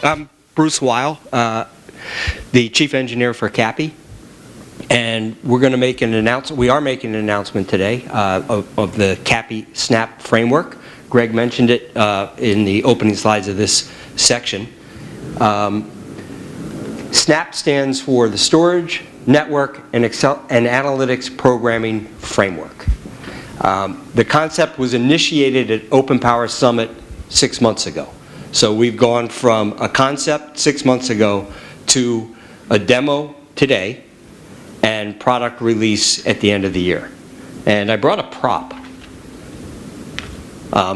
I'm Bruce Wile, the Chief Engineer for CAPI, and we're going to make an announcement. We are making an announcement today of the CAPI SNAP framework. Greg mentioned it in the opening slides of this section. SNAP stands for the Storage, Network, and Analytics Programming Framework. The concept was initiated at Open Power Summit 6 months ago. So we've gone from a concept 6 months ago to a demo today and product release at the end of the year. And I brought a prop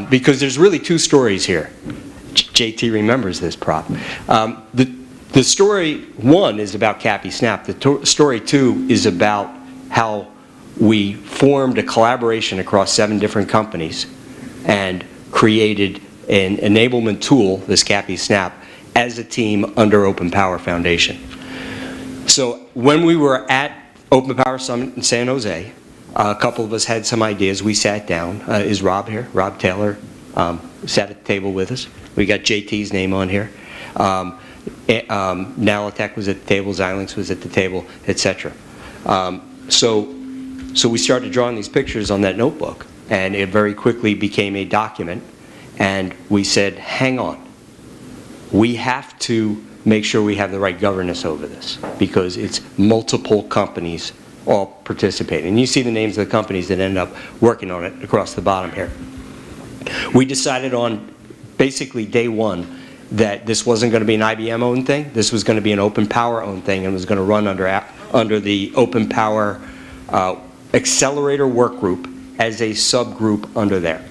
because there's really two stories here. JT remembers this prop. The story one is about CAPI SNAP. The story two is about how we formed a collaboration across 7 different companies and created an enablement tool, this CAPI SNAP, as a team under Open Power Foundation. So when we were at Open Power Summit in San Jose, a couple of us had some ideas. We sat down. Is Rob here? Rob Taylor sat at the table with us. We got JT's name on here. Nalitech was at the table, Xilinx was at the table, etc. So we started drawing these pictures on that notebook, and it very quickly became a document. And we said, hang on, we have to make sure we have the right governance over this because it's multiple companies all participating. And you see the names of the companies that end up working on it across the bottom here. We decided on basically day one that this wasn't going to be an IBM-owned thing. This was going to be an Open Power-owned thing and was going to run under the Open Power Accelerator work group as a subgroup under there.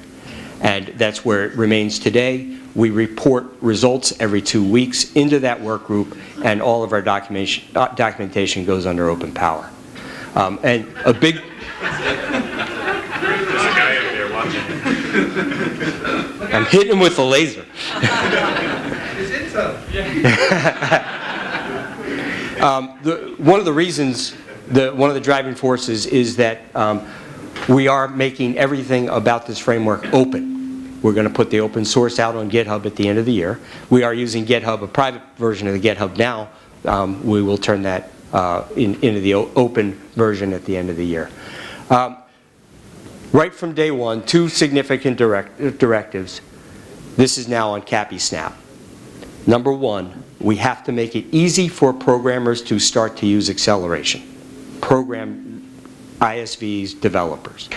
And that's where it remains today. We report results every 2 weeks into that work group, and all of our documentation goes under Open Power. And a big... There's a guy up there watching. I'm hitting him with a laser. One of the reasons, one of the driving forces is that we are making everything about this framework open. We're going to put the open source out on GitHub at the end of the year. We are using GitHub, a private version of the GitHub now. We will turn that into the open version at the end of the year. Right from day one, 2 significant directives. This is now on CAPI SNAP. Number 1, we have to make it easy for programmers to start to use acceleration. Program ISVs, developers.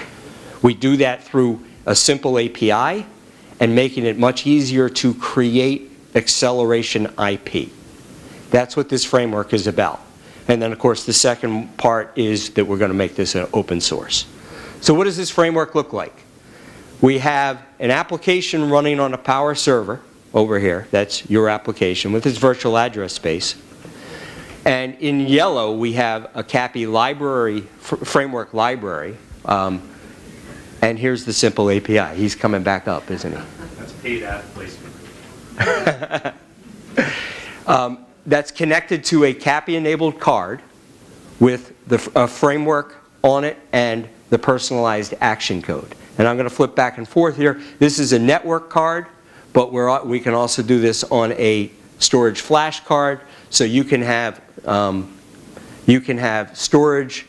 We do that through a simple API and making it much easier to create acceleration IP. That's what this framework is about. And then, of course, the second part is that we're going to make this an open source. So what does this framework look like? We have an application running on a Power server over here. That's your application with its virtual address space. And in yellow, we have a CAPI library, framework library. And here's the simple API. He's coming back up, isn't he? That's paid ad placement. That's connected to a CAPI-enabled card with a framework on it and the personalized action code. And I'm going to flip back and forth here. This is a network card, but we can also do this on a storage flash card. So you can have storage,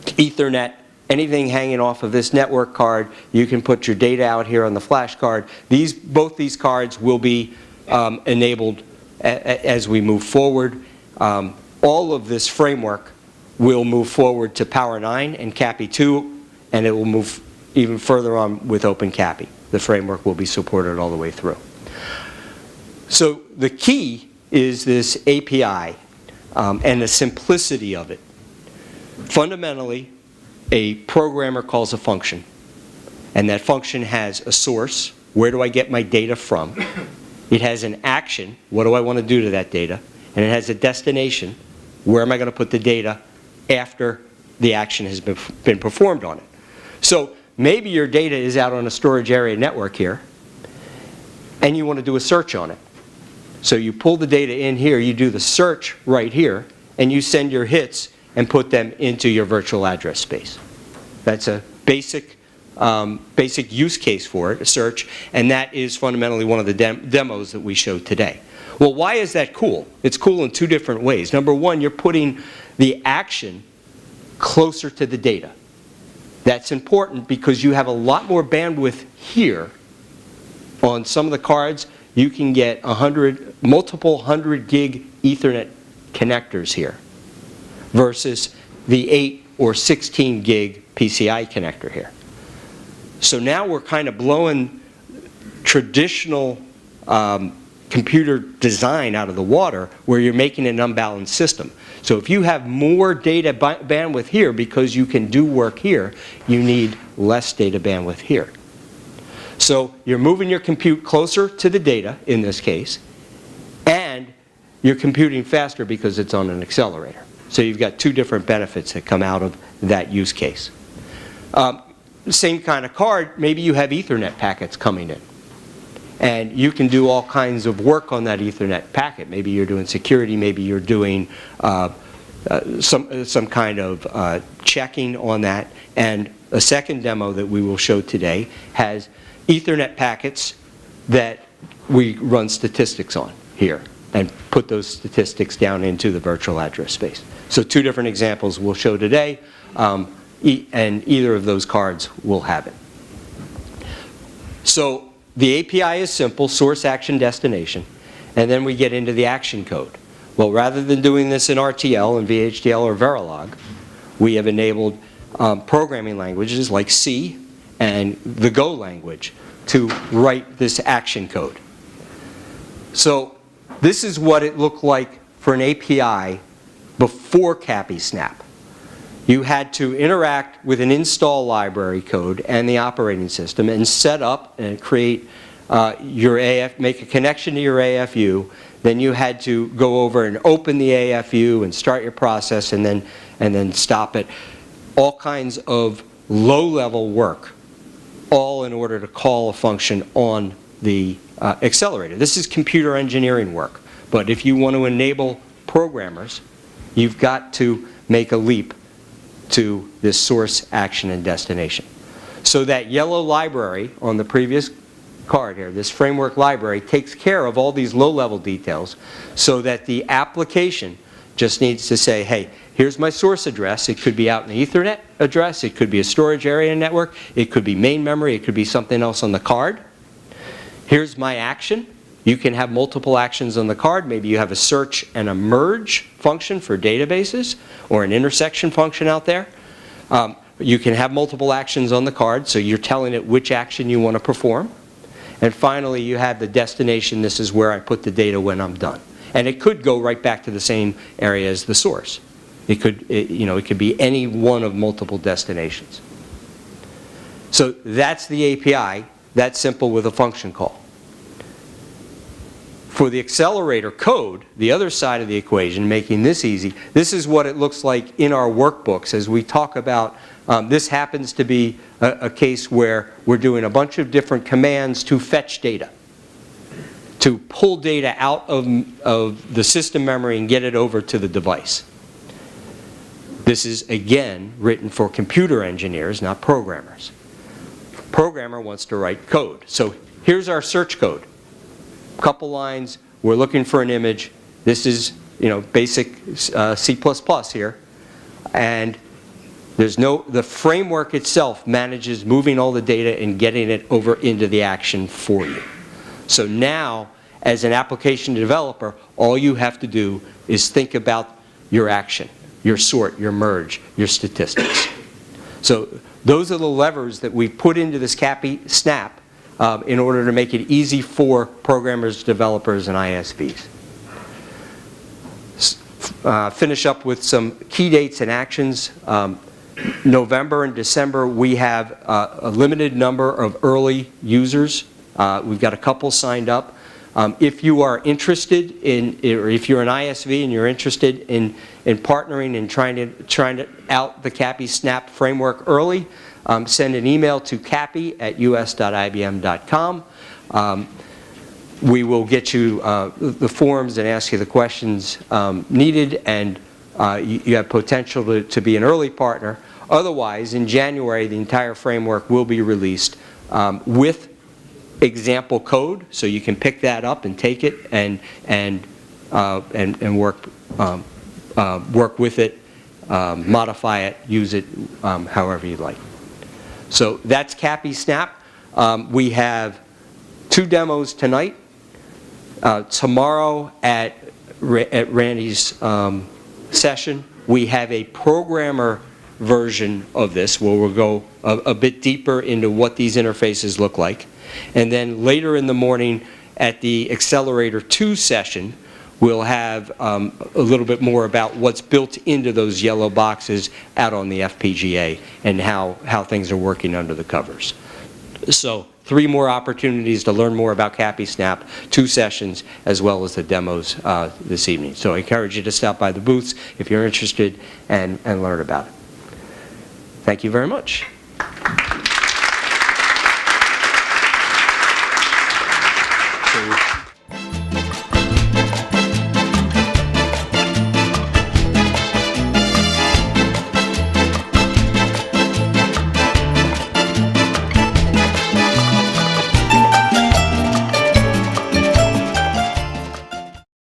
Ethernet, anything hanging off of this network card. You can put your data out here on the flash card. Both these cards will be enabled as we move forward. All of this framework will move forward to Power 9 and CAPI 2, and it will move even further on with OpenCAPI. The framework will be supported all the way through. So the key is this API and the simplicity of it. Fundamentally, a programmer calls a function, and that function has a source. Where do I get my data from? It has an action. What do I want to do to that data? And it has a destination. Where am I going to put the data after the action has been performed on it? So maybe your data is out on a storage area network here, and you want to do a search on it. So you pull the data in here, you do the search right here, and you send your hits and put them into your virtual address space. That's a basic use case for it, a search, and that is fundamentally one of the demos that we showed today. Well, why is that cool? It's cool in two different ways. Number one, you're putting the action closer to the data. That's important because you have a lot more bandwidth here. On some of the cards, you can get multiple 100 gig Ethernet connectors here versus the 8 or 16 gig PCI connector here. So now we're kind of blowing traditional computer design out of the water where you're making an unbalanced system. So if you have more data bandwidth here because you can do work here, you need less data bandwidth here. So you're moving your compute closer to the data in this case, and you're computing faster because it's on an accelerator. So you've got two different benefits that come out of that use case. Same kind of card, maybe you have Ethernet packets coming in. And you can do all kinds of work on that Ethernet packet. Maybe you're doing security, maybe you're doing some kind of checking on that. And a second demo that we will show today has Ethernet packets that we run statistics on here and put those statistics down into the virtual address space. So two different examples we'll show today, and either of those cards will have it. So the API is simple, source, action, destination, and then we get into the action code. Well, rather than doing this in RTL and VHDL or Verilog, we have enabled programming languages like C and the Go language to write this action code. So this is what it looked like for an API before CAPI SNAP. You had to interact with an install library code and the operating system and set up and create your make a connection to your AFU. Then you had to go over and open the AFU and start your process and then stop it. All kinds of low-level work, all in order to call a function on the accelerator. This is computer engineering work. But if you want to enable programmers, you've got to make a leap to this source, action, and destination. So that yellow library on the previous card here, this framework library, takes care of all these low-level details so that the application just needs to say, hey, here's my source address. It could be out in the Ethernet address. It could be a storage area network. It could be main memory. It could be something else on the card. Here's my action. You can have multiple actions on the card. Maybe you have a search and a merge function for databases or an intersection function out there. You can have multiple actions on the card, so you're telling it which action you want to perform. And finally, you have the destination. This is where I put the data when I'm done. And it could go right back to the same area as the source. It could be any one of multiple destinations. So that's the API. That's simple with a function call. For the accelerator code, the other side of the equation, making this easy, this is what it looks like in our workbooks as we talk about, this happens to be a case where we're doing a bunch of different commands to fetch data, to pull data out of the system memory and get it over to the device. This is, again, written for computer engineers, not programmers. Programmer wants to write code. So here's our search code. Couple lines, we're looking for an image. This is, basic C++ here. And the framework itself manages moving all the data and getting it over into the action for you. So now, as an application developer, all you have to do is think about your action, your sort, your merge, your statistics. So those are the levers that we put into this CAPI SNAP in order to make it easy for programmers, developers, and ISVs. Finish up with some key dates and actions. November and December, we have a limited number of early users. We've got a couple signed up. If you are interested in, or if you're an ISV and you're interested in partnering and trying out the CAPI SNAP framework early, send an email to capi@us.ibm.com. We will get you the forms and ask you the questions needed, and you have potential to be an early partner. Otherwise, in January, the entire framework will be released with example code, so you can pick that up and take it and work with it, modify it, use it however you like. So that's CAPI SNAP. We have 2 demos tonight. Tomorrow at Randy's session, we have a programmer version of this where we'll go a bit deeper into what these interfaces look like. And then later in the morning at the Accelerator 2 session, we'll have a little bit more about what's built into those yellow boxes out on the FPGA and how things are working under the covers. So 3 more opportunities to learn more about CAPI SNAP, 2 sessions, as well as the demos this evening. So I encourage you to stop by the booths if you're interested and learn about it. Thank you very much.